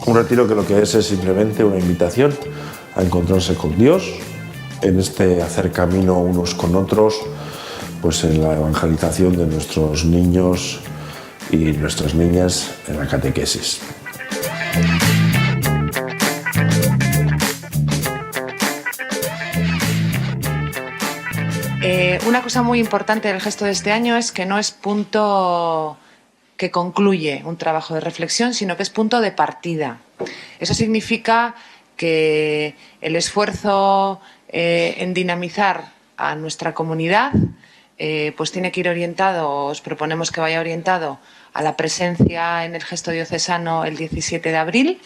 Un retiro que lo que es simplemente una invitación a encontrarse con Dios, en este hacer camino unos con otros, pues en la evangelización de nuestros niños y nuestras niñas en la catequesis. Una cosa muy importante del gesto de este año es que no es punto que concluye un trabajo de reflexión, sino que es punto de partida. Eso significa que el esfuerzo en dinamizar a nuestra comunidad pues tiene que ir orientado, os proponemos que vaya orientado a la presencia en el gesto diocesano el 17 de abril,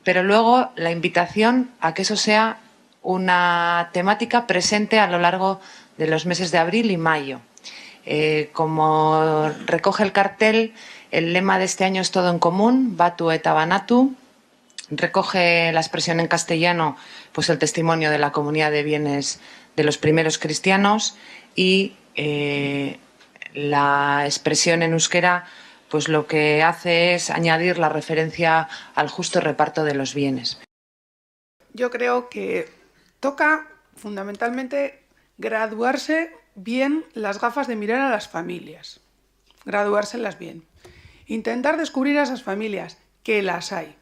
pero luego la invitación a que eso sea una temática presente a lo largo de los meses de abril y mayo. Como recoge el cartel, el lema de este año es todo en común, Batu eta Banatu. Recoge la expresión en castellano, pues el testimonio de la comunidad de bienes de los primeros cristianos, y la expresión en euskera, pues lo que hace es añadir la referencia al justo reparto de los bienes. Yo creo que toca fundamentalmente graduarse bien las gafas de mirar a las familias, graduárselas bien, intentar descubrir a esas familias, que las hay,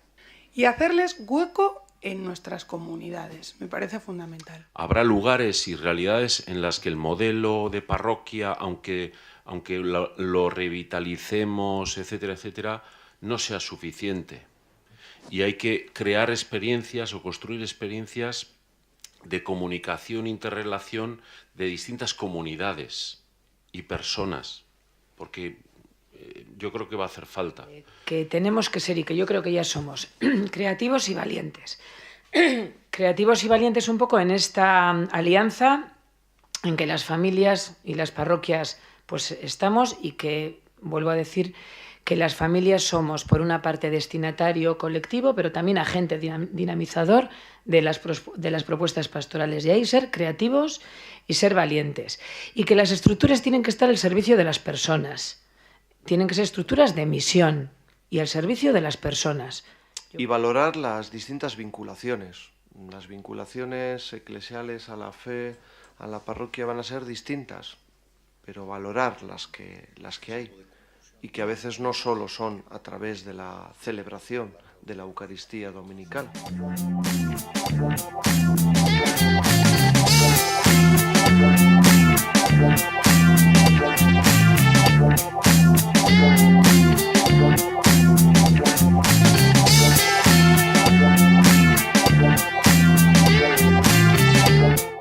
y hacerles hueco en nuestras comunidades, me parece fundamental. Habrá lugares y realidades en las que el modelo de parroquia, aunque lo revitalicemos, etcétera, etcétera, no sea suficiente. Y hay que crear experiencias o construir experiencias de comunicación, interrelación de distintas comunidades y personas, porque yo creo que va a hacer falta. Que tenemos que ser, y que yo creo que ya somos, creativos y valientes. Creativos y valientes un poco en esta alianza en que las familias y las parroquias pues estamos, y que, vuelvo a decir, que las familias somos, por una parte, destinatario colectivo, pero también agente dinamizador de las propuestas pastorales. Y ahí ser creativos y ser valientes. Y que las estructuras tienen que estar al servicio de las personas. Tienen que ser estructuras de misión y al servicio de las personas. Y valorar las distintas vinculaciones. Las vinculaciones eclesiales a la fe, a la parroquia, van a ser distintas, pero valorar las que hay. Y que a veces no solo son a través de la celebración de la Eucaristía dominical.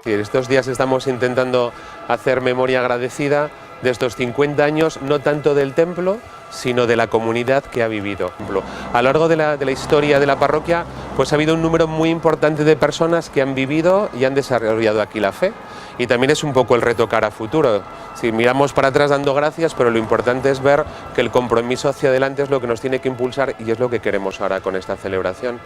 Estos días estamos intentando hacer memoria agradecida de estos 50 años, no tanto del templo, sino de la comunidad que ha vivido. A lo largo de la historia de la parroquia, pues ha habido un número muy importante de personas que han vivido y han desarrollado aquí la fe. Y también es un poco el reto cara a futuro. Si miramos para atrás dando gracias, pero lo importante es ver que el compromiso hacia adelante es lo que nos tiene que impulsar, y es lo que queremos ahora con esta celebración.